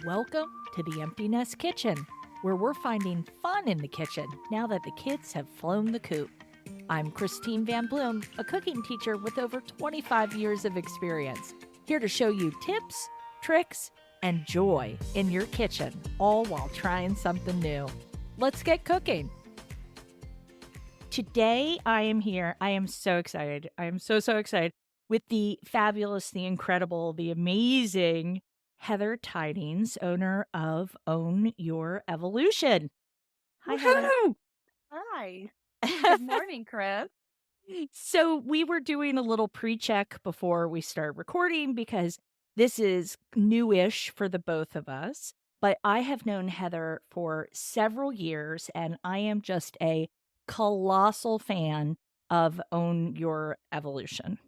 Welcome to the Empty Nest Kitchen, where we're finding fun in the kitchen now that the kids have flown the coop. I'm Christine Van Bloom, a cooking teacher with over 25 years of experience, here to show you tips, tricks, and joy in your kitchen, all while trying something new. Let's get cooking. Today, I am here. I am so excited. I am so excited with the fabulous, the incredible, the amazing Heather Tydings, owner of Own Your Evolution. Hi, Heather. Woohoo! Hi. Good morning, Chris. So we were doing a little pre-check before we start recording because this is newish for the both of us. But I have known Heather for several years, and I am just a colossal fan of Own Your Evolution.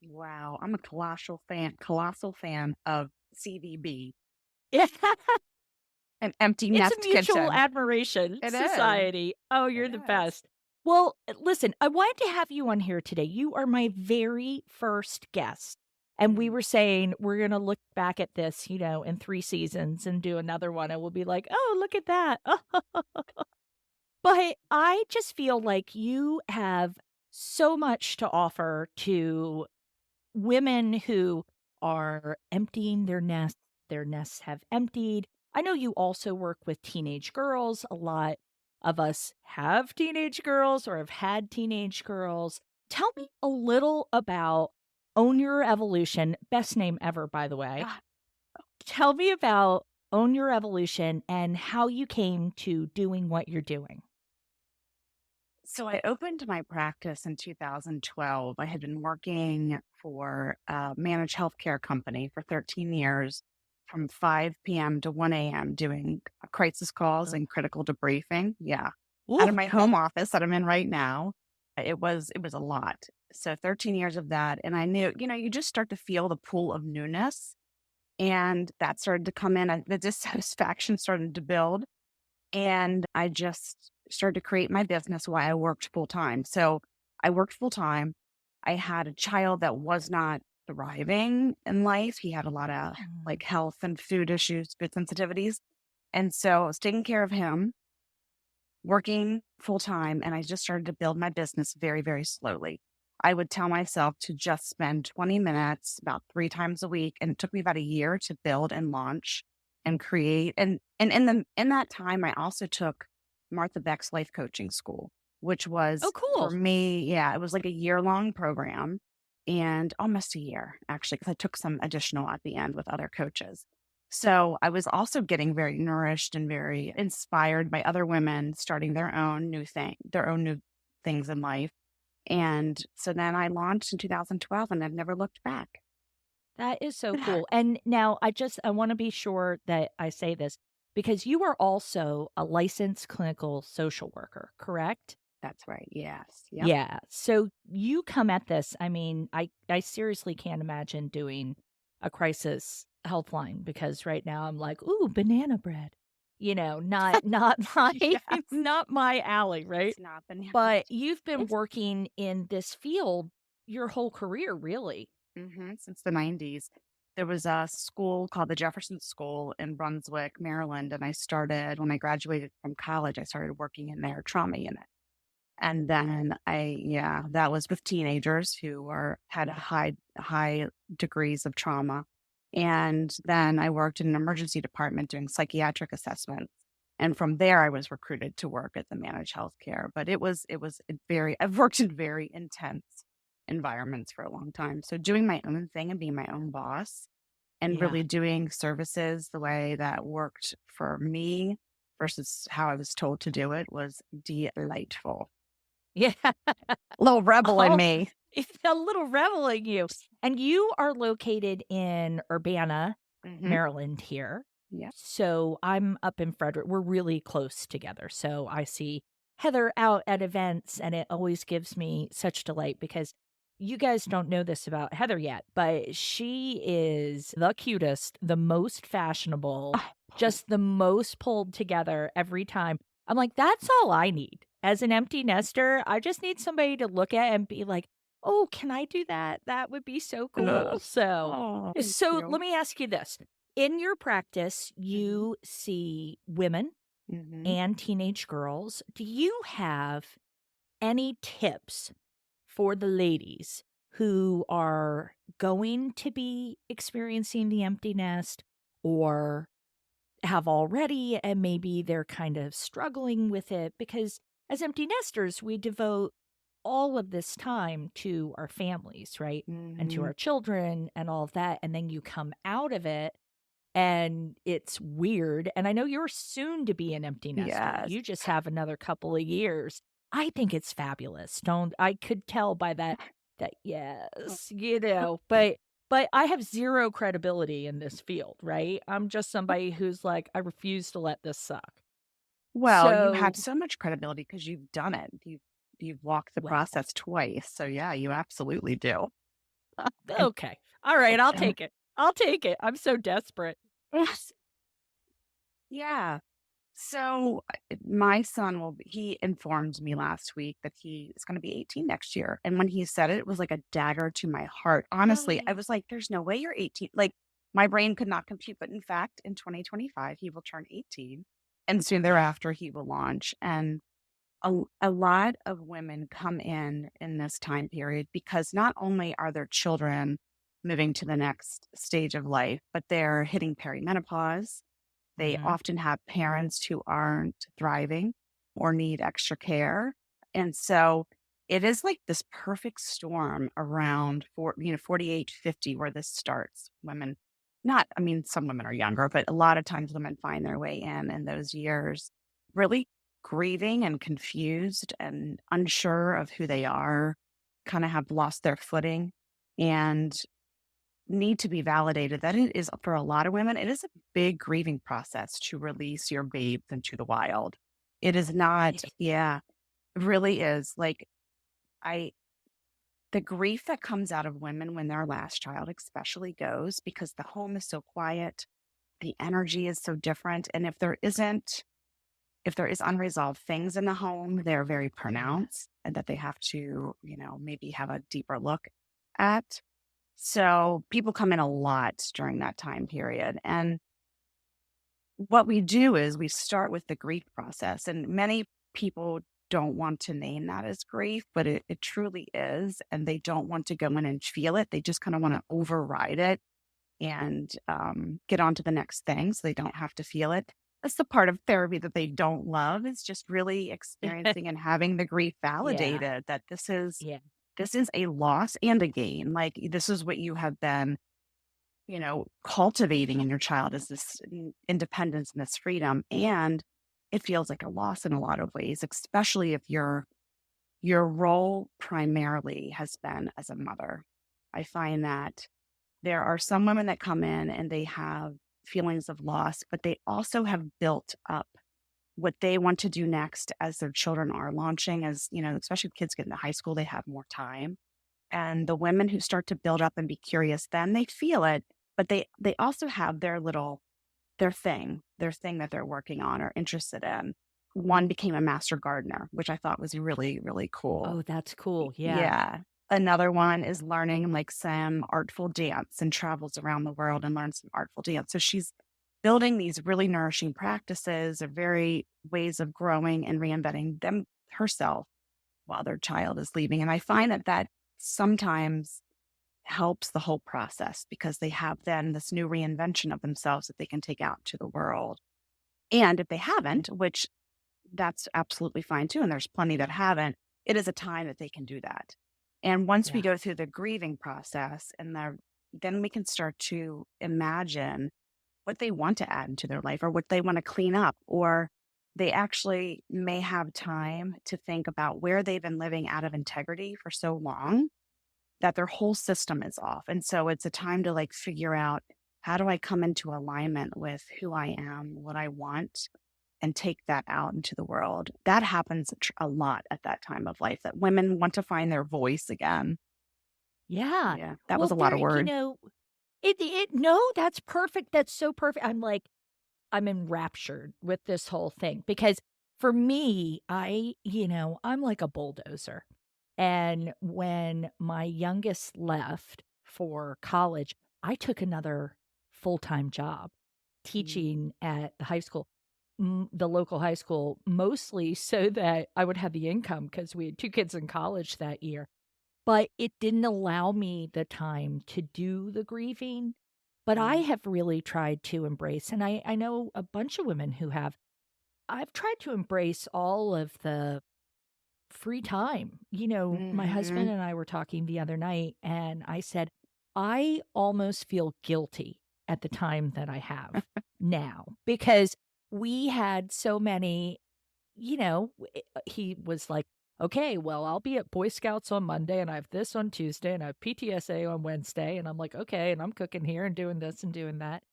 Wow, I'm a colossal fan of CVB, Yeah, an empty it's nest a mutual kitchen. admiration It is. society. Oh, you're It the is. best. Well, listen, I wanted to have you on here today. You are my very first guest. And we were saying we're going to look back at this, in 3 seasons and do another one. And we'll be like, oh, look at that. But I just feel like you have so much to offer to women who are emptying their nests. Their nests have emptied. I know you also work with teenage girls. A lot of us have teenage girls or have had teenage girls. Tell me a little about Own Your Evolution. Best name ever, by the way. Ah, Tell me about Own Your Evolution and how you came to doing what you're doing. So I opened my practice in 2012. I had been working for a managed healthcare company for 13 years from 5 p.m. to 1 a.m. doing crisis calls and critical debriefing. Yeah. Out of Ooh, my home office that I'm in right now. It was a lot. So 13 years of that. And I knew, you just start to feel the pull of newness. And that started to come in. The dissatisfaction started to build. And I just started to create my business while I worked full time. So I worked full time. I had a child that was not thriving in life. He had a lot of like health and food issues, food sensitivities. And so I was taking care of him, working full time. And I just started to build my business very, very slowly. I would tell myself to just spend 20 minutes about 3 times a week. And it took me about a year to build and launch and create. And in that time, I also took Martha Beck's life coaching school, which oh, was for cool. me, yeah, it was like a year-long program and almost a year actually, because I took some additional at the end with other coaches. So I was also getting very nourished and very inspired by other women starting their own new things in life. And so then I launched in 2012 and I've never looked back. That is so cool. And now I want to be sure that I say this because you are also a licensed clinical social worker, correct? That's right. Yes. Yep. Yeah. So you come at this. I mean, I seriously can't imagine doing a crisis helpline because right now I'm like, ooh, banana bread. Not my Yes. not my alley, right? It's not been But you've been It's working in this field your whole career, really. since the 90s. There was a school called the Jefferson School in Brunswick, Maryland. And when I graduated from college, I started working in their trauma unit. And then that was with teenagers who had high degrees of trauma. And then I worked in an emergency department doing psychiatric assessments. And from there, I was recruited to work at the managed healthcare. But I've worked in very intense environments for a long time. So doing my own thing and being my own boss and Yeah. really doing services the way that worked for me versus how I was told to do it was delightful. Yeah. A little rebel in Oh, me. it's a little reveling you. And you are located in Urbana, Mm-hmm. Maryland here. Yeah. So I'm up in Frederick. We're really close together. So I see Heather out at events and it always gives me such delight because you guys don't know this about Heather yet, but she is the cutest, the most fashionable, just the most pulled together every time. I'm like, that's all I need. As an empty nester, I just need somebody to look at and be like, oh, can I do that? That would be so cool. Oh, So thank let you. me ask you this. in your practice, Mhm. you see women Mhm. and teenage girls. Do you have any tips for the ladies who are going to be experiencing the empty nest or have already and maybe they're kind of struggling with it? Because as empty nesters, we devote all of this time to our families, right? And to Mhm. our children and all of that. And then you come out of it and it's weird, and I know you're soon to be an empty nester. Yes. You just have another couple of years. I think it's fabulous. Don't I could tell by that yes, but I have 0 credibility in this field, right? I'm just somebody who's like, "I refuse to let this suck." Well, you So, have so much credibility because 'cause you've done it. You've walked the well, process twice. So, yeah, you absolutely do. And okay. Alright, I'll and take it. I'll take it. I'm so desperate. yes, yeah. So, my son he informed me last week that he is gonna be 18 next year, and when he said it, it was like a dagger to my heart. Honestly, I was like, "There's no way you're 18." Like, my brain could not compute, but in fact, in 2025, he will turn 18, and soon thereafter, he will launch, and a lot of women come in this time period because not only are their children moving to the next stage of life, but they're hitting perimenopause. They Mhm. often have parents who aren't thriving or need extra care. And so it is like this perfect storm around 48, 50, where this starts. Women, not, I mean, some women are younger, but a lot of times women find their way in those years, really grieving and confused and unsure of who they are, kind of have lost their footing. And need to be validated that it is for a lot of women, it is a big grieving process to release your babes into the wild. It is not, yeah, it really is. Like I the grief that comes out of women when their last child especially goes because the home is so quiet, the energy is so different. And if there is unresolved things in the home, they're very Yeah. pronounced and that they have to, maybe have a deeper look at. So people come in a lot during that time period. And what we do is we start with the grief process. And many people don't want to name that as grief, but it truly is. And they don't want to go in and feel it. They just kind of want to override it and get on to the next thing so they don't have to feel it. That's the part of therapy that they don't love is just really experiencing and having the grief Yeah. validated that Yeah. this is a loss and a gain. Like this is what you have been, cultivating in your child is this independence and this freedom. And it feels like a loss in a lot of ways, especially if your role primarily has been as a mother. I find that there are some women that come in and they have feelings of loss, but they also have built up what they want to do next as their children are launching, as especially if kids get into high school, they have more time. And the women who start to build up and be curious, then they feel it, but they also have their thing that they're working on or interested in. One became a master gardener, which I thought was really, really cool. Oh, that's cool. Yeah. Yeah. Another one is learning like some artful dance and travels around the world and learns some artful dance. So she's building these really nourishing practices or very ways of growing and reinventing them herself while their child is leaving. And I find that sometimes helps the whole process because they have then this new reinvention of themselves that they can take out to the world. And if they haven't, which that's absolutely fine too, and there's plenty that haven't, it is a time that they can do that. And once we Yeah. go through the grieving process then we can start to imagine what they want to add into their life or what they want to clean up, or they actually may have time to think about where they've been living out of integrity for so long that their whole system is off. And so it's a time to like figure out how do I come into alignment with who I am, what I want, and take that out into the world. That happens a lot at that time of life that women want to find their voice again. Yeah. Yeah, that was Well, a lot of words. no, that's perfect. That's so perfect. I'm enraptured with this whole thing because for me, I'm like a bulldozer. And when my youngest left for college, I took another full-time job Mm. teaching at the high school, the local high school, mostly so that I would have the income because we had 2 kids in college that year. But it didn't allow me the time to do the grieving. But I Mm. have really tried to embrace, and I know a bunch of women who have. I've tried to embrace all of the free time. My husband Mhm. and I were talking the other night, and I said, I almost feel guilty at the time that I have now because we had so many, he was like, okay, well, I'll be at Boy Scouts on Monday and I have this on Tuesday and I have PTSA on Wednesday. And I'm like, okay. And I'm cooking here and doing this and doing that.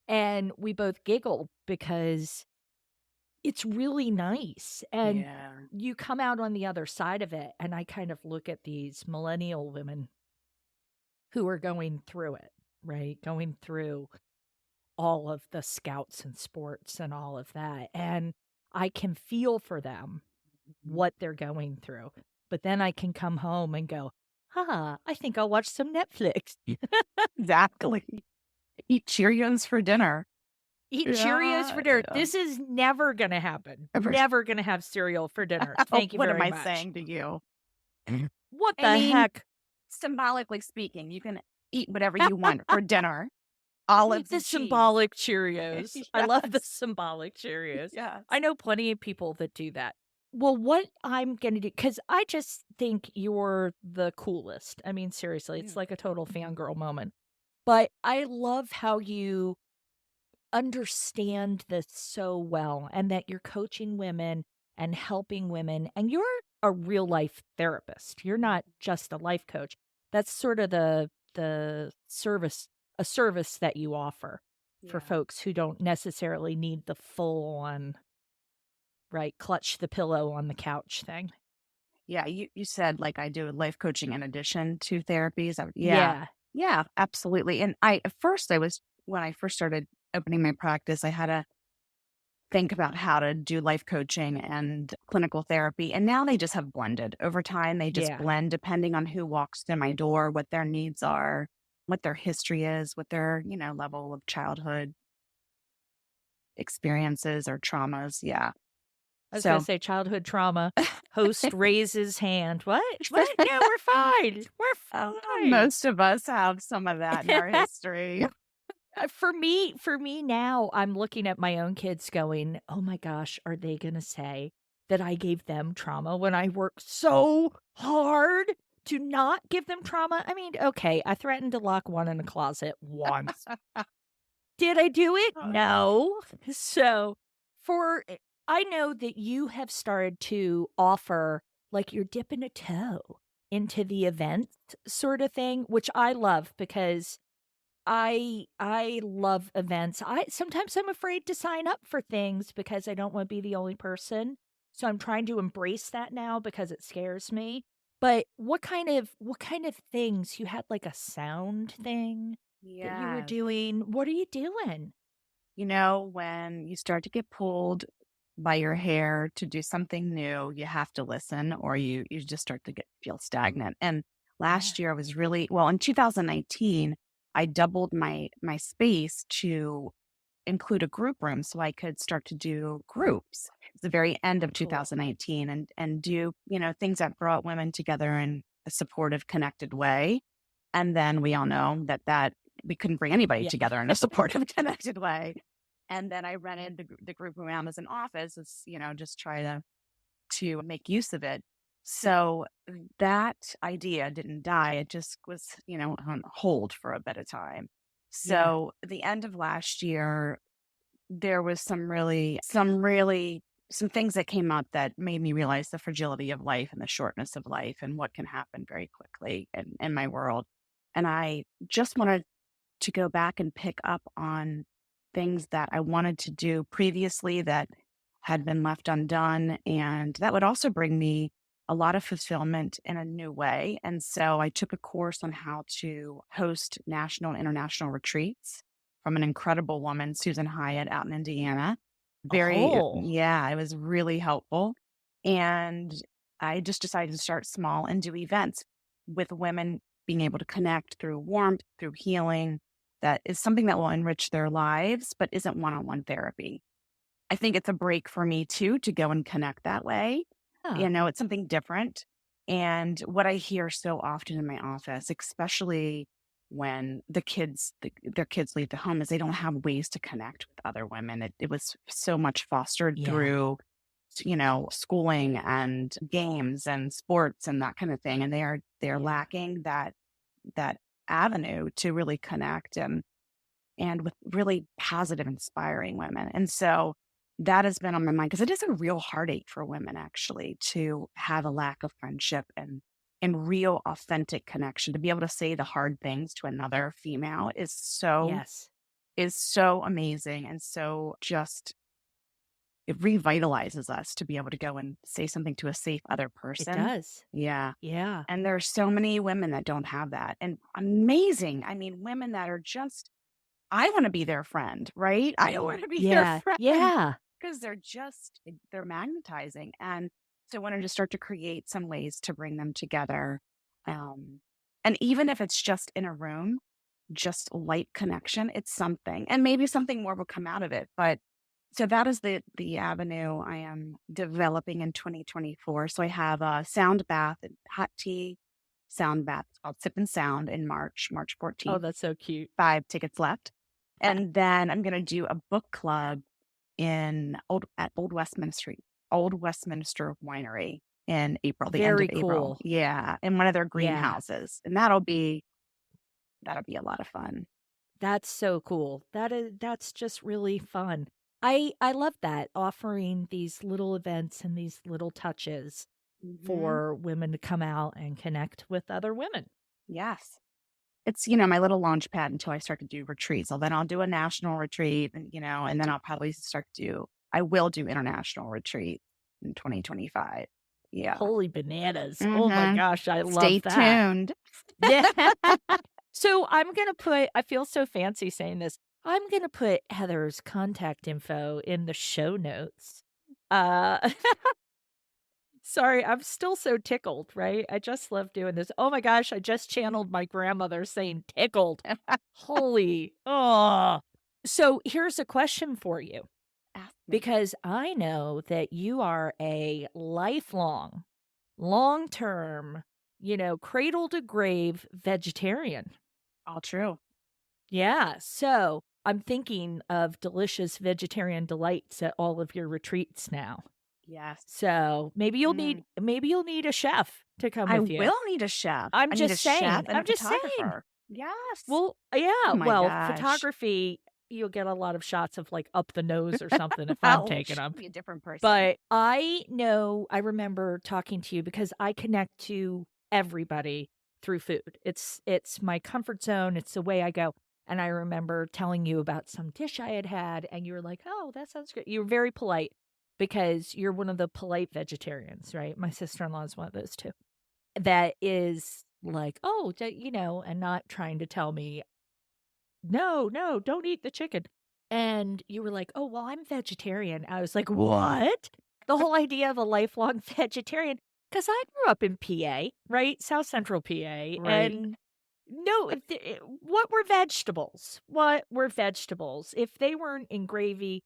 And we both giggled because it's really nice, and Yeah. you come out on the other side of it, and I kind of look at these millennial women who are going through it, right? Going through all of the scouts and sports and all of that, and I can feel for them Mhm. what they're going through, but then I can come home and go, I think I'll watch some Netflix." Exactly. Eat Cheerios for dinner. Eat Cheerios Yeah, for dinner. yeah. This is never gonna happen. Ever Never gonna have cereal for dinner. Thank you what am very I much. saying to you? What I the mean, heck? symbolically speaking, you can eat whatever you want for dinner, I love olives the and cheese. symbolic Cheerios. I love the Yes, symbolic Cheerios. I yes. know plenty of people that do that. Well, what I'm gonna do, because I just think you're the coolest. I mean, seriously, it's Yeah. like a total Mhm. fangirl moment. But I love how you understand this so well and that you're coaching women and helping women, and you're a real life therapist. You're not just a life coach. That's sort of the service, a service that you offer for Yeah. folks who don't necessarily need the full on, right, clutch the pillow on the couch thing. Yeah, you said, like, I do life coaching in addition to therapies. Yeah. Yeah. Yeah, absolutely, and I at first, I was when I first started opening my practice, I had to think about how to do life coaching and clinical therapy, and now they just have blended. Over time, they just Yeah. blend depending on who walks through my door, what their needs are, what their history is, what their, level of childhood experiences or traumas. Yeah. I was gonna So say childhood trauma. Host raises hand. What? What? No, we're fine. We're fine. most of us have some of that in our history. For me now, I'm looking at my own kids going, "Oh my gosh, are they gonna say that I gave them trauma when I worked so hard to not give them trauma?" I mean, okay, I threatened to lock one in a closet once. Did I do it? No. So, for I know that you have started to offer, like, you're dipping a toe into the event sort of thing, which I love because I love events. I sometimes I'm afraid to sign up for things because I don't wanna be the only person. So I'm trying to embrace that now because it scares me. But what kind of things you had, like, a sound thing that you were Yes. doing? What are you doing? When you start to get pulled by your hair to do something new, you have to listen or you just start to feel stagnant. And Yeah. last year I was really well in 2019, I doubled my space to include a group room so I could start to do groups. It was the very end of Cool. 2018 and do, things that brought women together in a supportive, connected way. And then we all know that we couldn't bring anybody Yeah. together in a supportive, connected way. And then I rented the group room as an office. It's, just try to make use of it. So that idea didn't die. It just was, on hold for a bit of time. Yeah. So the end of last year, there was some things that came up that made me realize the fragility of life and the shortness of life and what can happen very quickly in my world. And I just wanted to go back and pick up on things that I wanted to do previously that had been left undone. And that would also bring me a lot of fulfillment in a new way. And so I took a course on how to host national and international retreats from an incredible woman, Susan Hyatt, out in Indiana. Oh, Yeah, it was really helpful. And I just decided to start small and do events with women being able to connect through warmth, through healing, that is something that will enrich their lives, but isn't one-on-one therapy. I think it's a break for me too to go and connect that way. Yeah. You know, it's something different. And what I hear so often in my office, especially when their kids leave the home, is they don't have ways to connect with other women. It was so much fostered Yeah. through, schooling and games and sports and that kind of thing. And they're Yeah. lacking that avenue to really connect and with really positive, inspiring women. And so that has been on my mind because it is a real heartache for women actually to have a lack of friendship and real authentic connection. To be able to say the hard things to another female Yes. is so amazing and so just it revitalizes us to be able to go and say something to a safe other It person. does. Yeah. Yeah. And there are so many women that don't have that. And amazing. I mean, women that are just I wanna be their friend, right? I wanna be their Yeah. friend Yeah. because they're magnetizing, and so I wanted to start to create some ways to bring them together, um, and even if it's just in a room, just light connection, it's something, and maybe something more will come out of it, but so that is the avenue I am developing in 2024. So I have a sound bath and hot tea sound bath. It's called Sip and Sound in March Oh, 14th. that's so cute. 5 tickets left. And then I'm gonna do a book club at Old Westminster Winery in April, the end of Very April. cool. Yeah, in one of their Yeah. greenhouses, and that'll be a lot of fun. That's so cool. That's just really fun. I love that, offering these little events and these little touches Mhm. for women to come out and connect with other women. Yes. It's, my little launch pad until I start to do retreats. So then I'll do a national retreat and then I'll probably I will do international retreat in 2025. Yeah. Holy bananas. Oh my Mhm. gosh, I Stay love that. tuned. Yeah. So I feel so fancy saying this. I'm gonna put Heather's contact info in the show notes. Uh, sorry, I'm still so tickled, right? I just love doing this. Oh my gosh, I just channeled my grandmother saying tickled. Holy, oh. So here's a question for you, Ask me. because I know that you are a lifelong, long term, cradle to grave vegetarian. All true. Yeah, so I'm thinking of delicious vegetarian delights at all of your retreats now. Yes. So Mm. maybe you'll need a chef to come I with you. will need a chef. I'm I need a just saying, chef and a I'm just saying. photographer. Yes. Well, Oh yeah, my well, gosh. photography, you'll get a lot of shots of, like, up the nose or something if I'm Oh, taking she'll them. be a different person. But I remember talking to you because I connect to everybody through food. It's my comfort zone, it's the way I go, and I remember telling you about some dish I had had, and you were like, "Oh, that sounds great." You were very polite because you're one of the polite vegetarians, right? My sister-in-law is one of those too. That is like, "Oh, and not trying to tell me, "No, no, don't eat the chicken." And you were like, "Oh, well, I'm vegetarian." I was like, "What?" The whole idea of a lifelong vegetarian, because I grew up in PA, right? South Central PA, Right. and no, what were vegetables? What were vegetables? If they weren't in gravy,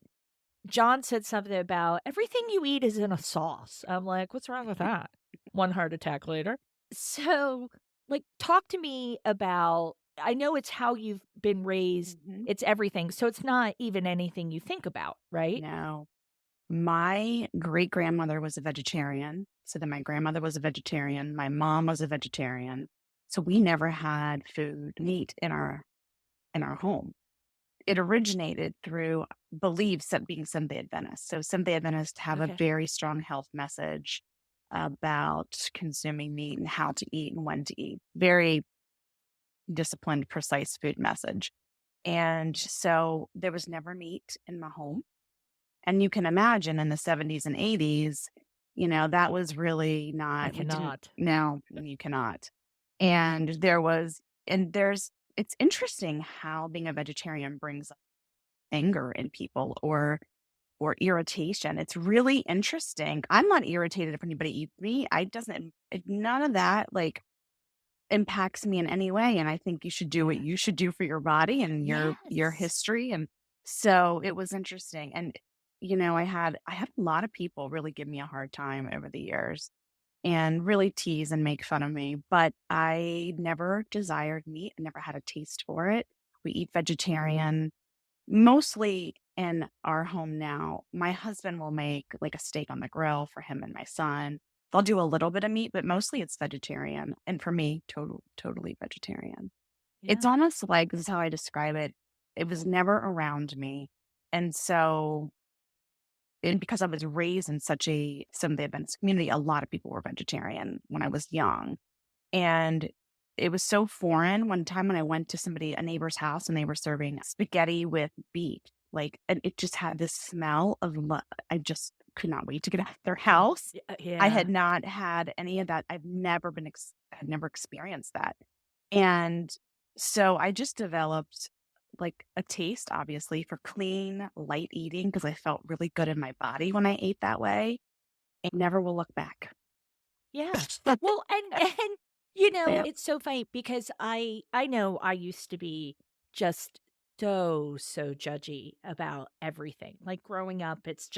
John said something about everything you eat is in a sauce. I'm like, "What's wrong with that?" One heart attack later. So, like, talk to me about, I know it's how you've been raised, Mhm. it's everything, so it's not even anything you think about, right? No. My great grandmother was a vegetarian. So then my grandmother was a vegetarian. My mom was a vegetarian. So we never had meat in our home. It originated through beliefs of being Seventh-day Adventists. So Seventh-day Adventists have a Okay. very strong health message about consuming meat and how to eat and when to eat. Very disciplined, precise food message. And so there was never meat in my home. And you can imagine in the 70s and 80s, that was really I not, we didn't, cannot. no, you cannot. And there was, and there's, it's interesting how being a vegetarian brings up anger in people or irritation. It's really interesting. I'm not irritated if anybody eats me. None of that. Like impacts me in any way, and I think you should do what Yeah. you should do for your body and your Yes. history, and so it was interesting, and, I had a lot of people really give me a hard time over the years and really tease and make fun of me, but I never desired meat, I never had a taste for it. We eat vegetarian. Mostly in our home now, my husband will make like a steak on the grill for him and my son. They'll do a little bit of meat, but mostly it's vegetarian. And for me, totally vegetarian. It's Yeah. almost like this is how I describe it. It was never around me. And so, and because I was raised in such a some Adventist community, a lot of people were vegetarian when I was young. And it was so foreign one time when I went to a neighbor's house, and they were serving spaghetti with beef. Like, and it just had this smell of I just could not wait to get out of their house. I Yeah. had not had any of that. Had never experienced that. And so I just developed like a taste, obviously, for clean, light eating because I felt really good in my body when I ate that way and never will look back. Yeah. Well, and Yeah. it's so funny because I know I used to be just so judgy about everything. Like growing up, it's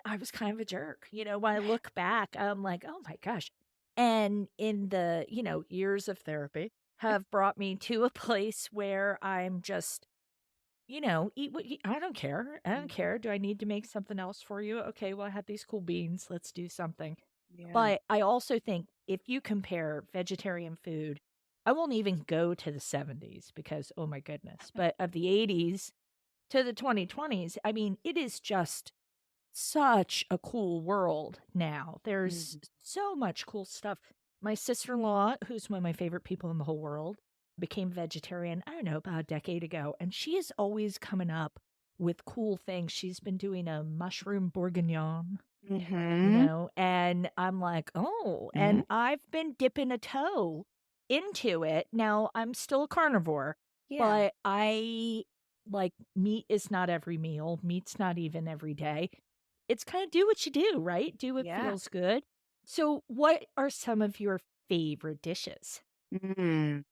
I was kind of a jerk. When I look back, I'm like, "Oh my gosh." And in the, years of therapy have brought me to a place where I'm just, eat what you, I don't care. I don't Mhm. care. Do I need to make something else for you? Okay, well, I had these cool beans. Let's do something. Yeah. But I also think if you compare vegetarian food, I won't even go to the 70s because, oh my goodness, but of the 80s to the 2020s, I mean, it is just such a cool world now. There's Mhm. so much cool stuff. My sister-in-law, who's one of my favorite people in the whole world, became vegetarian, I don't know, about a decade ago, and she is always coming up with cool things. She's been doing a mushroom bourguignon, Mhm. and I'm like, "Oh," and Mhm. I've been dipping a toe into it. Now, I'm still a carnivore, Yeah. but I like, meat is not every meal, meat's not even every day. It's kinda do what you do, right? Do what Yeah. feels good. So, what are some of your favorite dishes? Mm.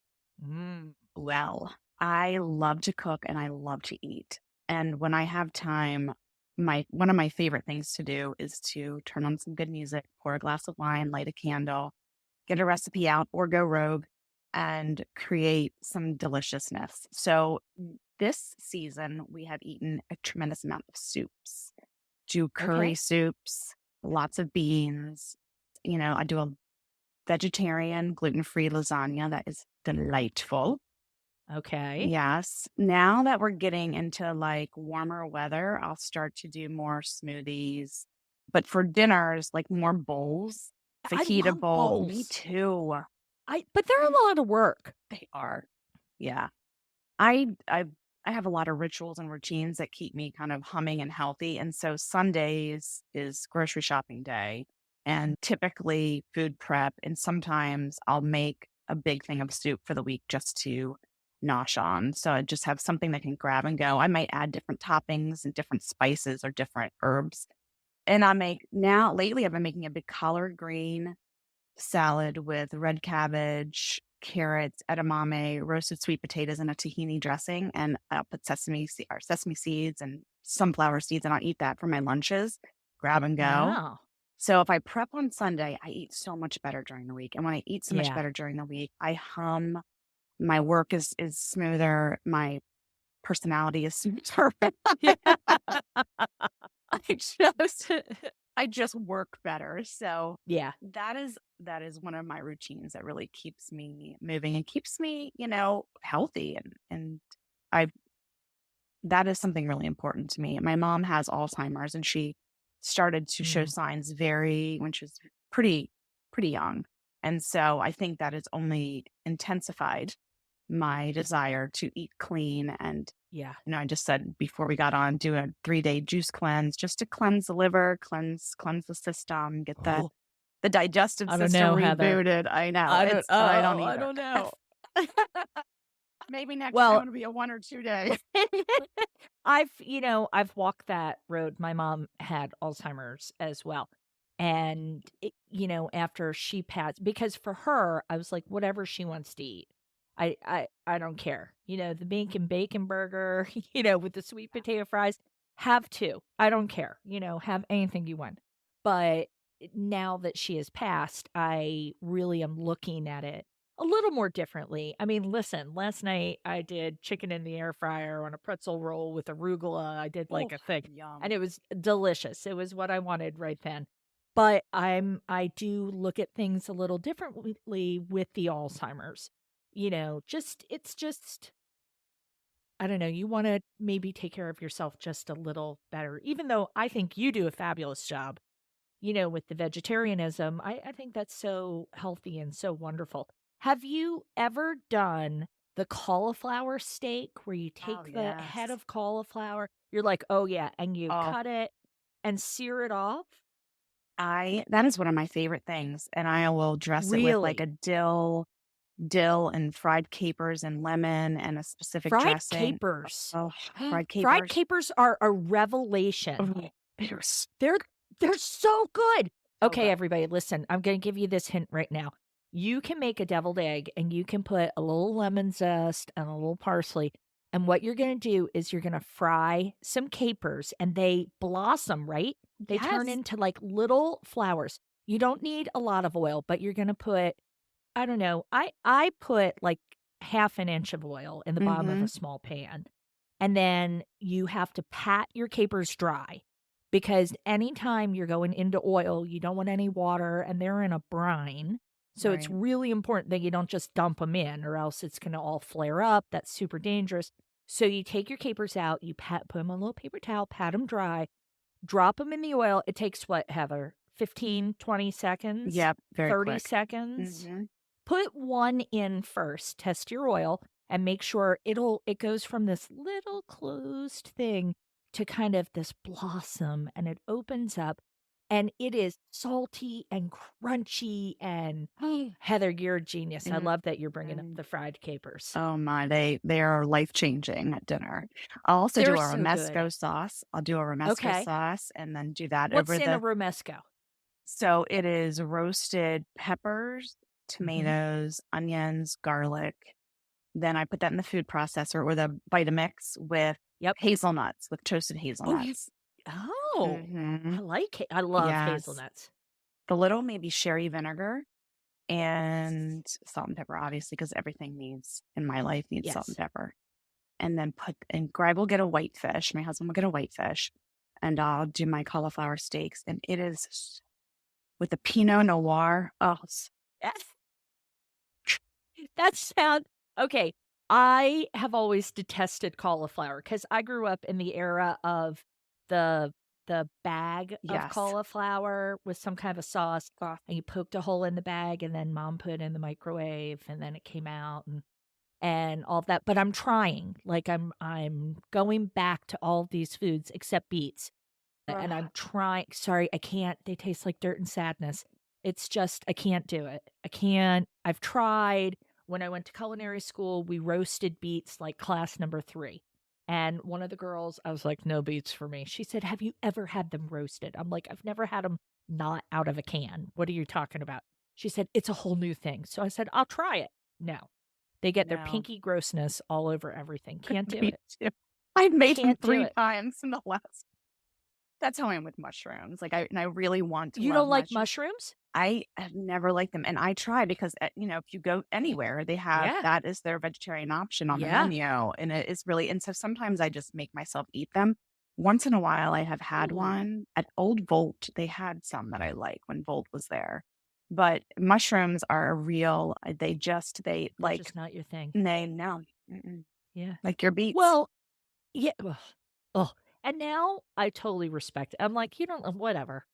Well, I love to cook and I love to eat. And when I have time, my one of my favorite things to do is to turn on some good music, pour a glass of wine, light a candle, get a recipe out or go rogue and create some deliciousness. So this season we have eaten a tremendous amount of soups. Do curry Okay, soups, lots of beans. I do a vegetarian, gluten-free lasagna that is delightful. okay. Yes. Now that we're getting into like warmer weather, I'll start to do more smoothies. But for dinners, like more bowls, I fajita love bowl. Me bowls. too. But they're Mm. a lot of work. They are. Yeah. I I have a lot of rituals and routines that keep me kind of humming and healthy. And so Sundays is grocery shopping day and typically food prep. And sometimes I'll make a big thing of soup for the week just to nosh on. So I just have something that can grab and go. I might add different toppings and different spices or different herbs. And lately I've been making a big collard green salad with red cabbage, carrots, edamame, roasted sweet potatoes, and a tahini dressing. And I'll put sesame seeds and sunflower seeds, and I'll eat that for my lunches, grab and go. Wow. So if I prep on Sunday, I eat so much better during the week. And when I eat so much Yeah. better during the week, I hum. My work is smoother. My personality is smoother. Yeah. I just I just work better. So Yeah. that is one of my routines that really keeps me moving and keeps me, healthy and I that is something really important to me. My mom has Alzheimer's and she started to show Mm. signs very when she was pretty young. And so I think that has only intensified my desire to eat clean and Yeah. I just said before we got on, do a 3-day juice cleanse just to cleanse the liver, cleanse the system, get the Oh, the digestive I don't system know, Heather. rebooted. I know, I don't I either. don't know. Maybe next time Well, it'll be a 1 or 2 day. I've walked that road. My mom had Alzheimer's as well. And, after she passed because for her, I was like, "Whatever she wants to eat. I don't care." The bacon burger, with the sweet potato fries, have 2. I don't care, have anything you want. But now that she has passed, I really am looking at it a little more differently. I mean, listen, last night I did chicken in the air fryer on a pretzel roll with arugula. I did Oh, like a thing, and yum. it was delicious. It was what I wanted right then. But I do look at things a little differently with the Alzheimer's. It's just I don't know, you wanna maybe take care of yourself just a little better, even though I think you do a fabulous job, with the vegetarianism. I think that's so healthy and so wonderful. Have you ever done the cauliflower steak where you Oh, take the head yes. of cauliflower, you're like, "Oh, yeah," and you Oh, cut it and sear it off? I that is one of my favorite things, and I will dress it with, like, Really? a dill and fried capers and lemon and a specific Fried dressing. capers. Oh, fried Fried capers. capers are a revelation. Oh, they're s They're they're so good. so Okay, good. everybody, listen, I'm gonna give you this hint right now. You can make a deviled egg, and you can put a little lemon zest and a little parsley, and what you're gonna do is you're gonna fry some capers, and they blossom, right? They turn Yes. into, like, little flowers. You don't need a lot of oil, but you're gonna put I don't know, I put, like, half an inch of oil in the bottom of a Mhm. small pan, and then you have to pat your capers dry, because anytime you're going into oil, you don't want any water, and they're in a brine, so it's Right. really important that you don't just dump them in or else it's gonna all flare up, that's super dangerous. So you take your capers out, you put them on a little paper towel, pat them dry, drop them in the oil. It takes what, Heather? 15, 20 seconds? Yep, very 30 quick. seconds? Mhm. Put 1 in first, test your oil, and make sure it goes from this little closed thing to kind of this blossom, and it opens up, and it is salty and crunchy, and Heather, you're a genius. I love that you're bringing up Mhm. the fried capers. Oh my, they are life-changing at dinner. I'll also do They're a so good. romesco sauce. I'll do a romesco Okay. sauce and then do that What's over in a the romesco? so it is roasted peppers, Mhm. tomatoes, onions, garlic. Then I put that in the food processor or the Vitamix with Yep. hazelnuts, with toasted Oh, you hazelnuts. Oh, I Mhm. like it. I love Yes. hazelnuts. A little maybe sherry vinegar and salt and pepper, obviously, because everything needs in my life needs salt and Yes. pepper. And then Greg will get a whitefish. My husband will get a whitefish, and I'll do my cauliflower steaks. And it is with the Pinot Noir. Oh, Yes. That sound okay, I have always detested cauliflower because I grew up in the era of the the bag of yes. cauliflower with some kind of a sauce, and you poked a hole in the bag, and then mom put it in the microwave, and then it came out, and all of that, but I'm trying, like, I'm going back to all of these foods except beets. And I'm Ugh. trying sorry, I can't, they taste like dirt and sadness. It's just I can't do it. I can't. I've tried. When I went to culinary school, we roasted beets like class number 3. And one of the girls, I was like, "No beets for me." She said, "Have you ever had them roasted?" I'm like, "I've never had them not out of a can. What are you talking about?" She said, "It's a whole new thing." So I said, "I'll try it." No. They get their No, pinky grossness all over everything. Can't do me it. too. I've made them Can't do 3 it. times in the last that's how I am with mushrooms. Like, I really want to You love don't like mushrooms. mushrooms? I have never liked them, and I try because, if you go anywhere, they have Yeah. that is their vegetarian option on the Yeah. menu, and it is really and so sometimes I just make myself eat them. Once in a while, I have had Ooh, one. At Old Volt, they had some that I like when Volt was there. But mushrooms are a real they, they're like just not your thing. they no. Mm-mm. Yeah. Like your beets. Well, yeah, ugh, ugh, and now I totally respect it. I'm like, "You don't whatever,"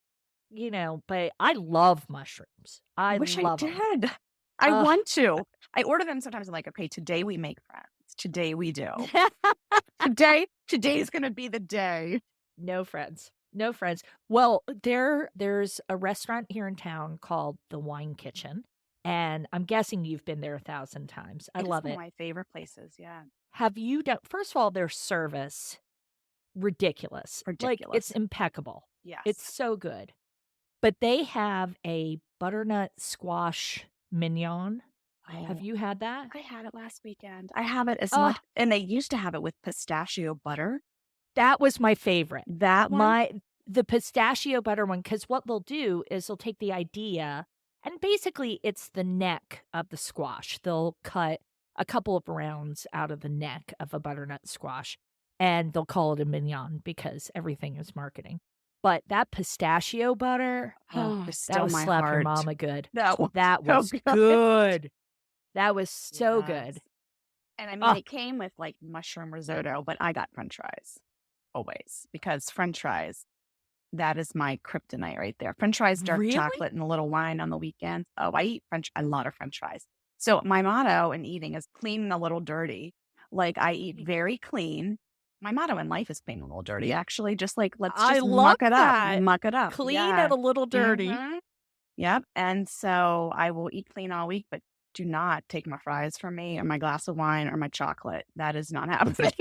but I love mushrooms. I I wish I love 'em. did. I Ugh. want to. I order them sometimes, I'm like, "Okay, today we make friends. Today we do. Today's gonna be the day." No friends. No friends. Well, there's a restaurant here in town called The Wine Kitchen, and I'm guessing you've been there 1,000 times. I It is love one of it. my favorite places, yeah. Have you done first of all, their service, ridiculous. Like, it's Ridiculous. impeccable. It's Yes. so good. but they have a butternut squash mignon. Have Oh, you had that? I had it last weekend. I have it as Oh, much and they used to have it with pistachio butter. that was my favorite. That one? My the pistachio butter one, because what they'll do is they'll take the idea and basically it's the neck of the squash. They'll cut a couple of rounds out of the neck of a butternut squash, and they'll call it a mignon because everything is marketing. But that pistachio butter, Oh, oh, it that stole would my slap your heart. mama good. That was That so was good. good. That was so Yes. good. And I mean, Oh, it came with like mushroom risotto, but I got french fries always because french fries, that is my kryptonite right there. French fries, dark really? chocolate, and a little wine on the weekends. Oh, I eat a lot of french fries. So my motto in eating is clean and a little dirty. Like I eat very clean. My motto in life is clean and a little dirty, actually. Just like, let's I just love muck it up, that. muck it up. Clean and Yeah. a little dirty. hmm Yep. And so I will eat clean all week, but do not take my fries from me or my glass of wine or my chocolate. That is not happening.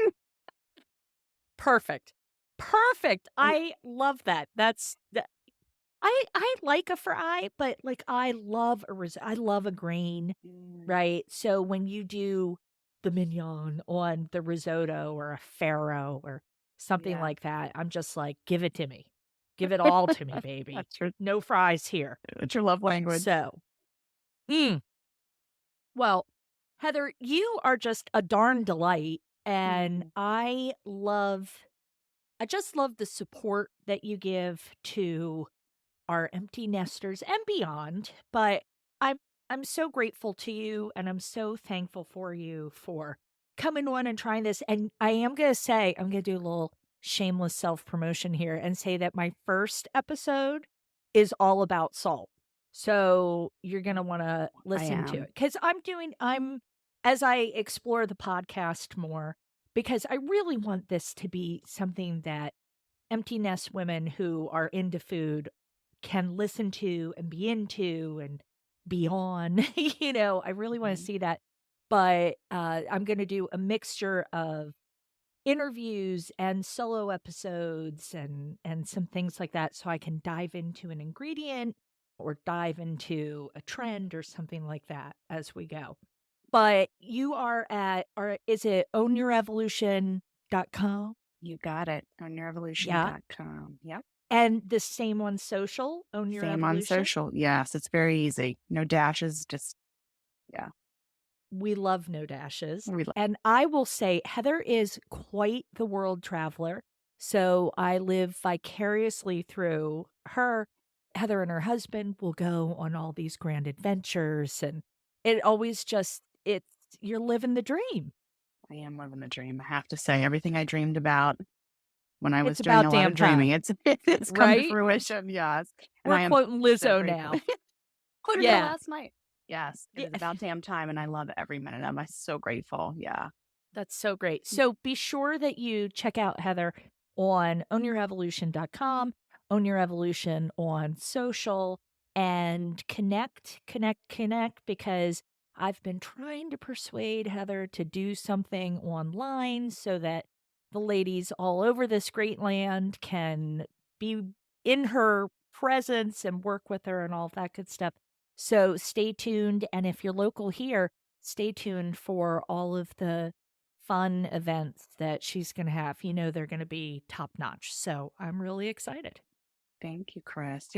Perfect. Perfect. And I love that. That's that I like a fry, but, like, I love a grain, mm, right? So when you do the mignon on the risotto or a farro or something yeah, like that, I'm just like, "Give it to me. Give it all to me, baby. that's your No fries here." that's your love language. So, mm, well, Heather, you are just a darn delight, and Mm, I just love the support that you give to our empty nesters and beyond. But I'm I'm so grateful to you and I'm so thankful for you for coming on and trying this. And I am gonna say, I'm gonna do a little shameless self-promotion here and say that my first episode is all about salt. So you're gonna wanna I listen to am. it. Because I'm as I explore the podcast more, because I really want this to be something that empty nest women who are into food can listen to and be into and be on. I really want to Mhm. see that. But I'm going to do a mixture of interviews and solo episodes and some things like that so I can dive into an ingredient or dive into a trend or something like that as we go. But you are at or is it ownyourevolution.com? You got it on Yeah. yourevolution.com. Yep. And the same on social, Own Your Same on Evolution? social. Yes, it's very easy. No dashes, just yeah. We love no dashes. We And I will say Heather is quite the world traveler. So I live vicariously through her. Heather and her husband will go on all these grand adventures. And it always just, you're living the dream. I am living the dream. I have to say, everything I dreamed about when I was It's doing about a lot of damn dreaming, time, it's come to right? fruition. Yes, and We're I am quoting so Lizzo grateful. now. Quoted her Yeah. last night. Yes, it Yeah. is about damn time, and I love every minute of it. I'm so grateful. Yeah. That's so great. So be sure that you check out Heather on ownyourevolution.com, Own Your Evolution on social, and connect, because I've been trying to persuade Heather to do something online so that the ladies all over this great land can be in her presence and work with her and all of that good stuff. So stay tuned. And if you're local here, stay tuned for all of the fun events that she's gonna have. They're gonna be top notch. So I'm really excited. Thank you, Chris.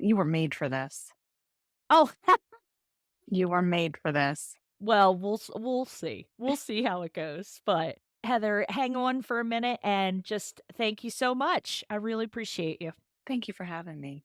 You were made for this. Oh, You were made for this. well, we'll see. We'll see how it goes. But Heather, hang on for a minute and just thank you so much. I really appreciate you. Thank you for having me.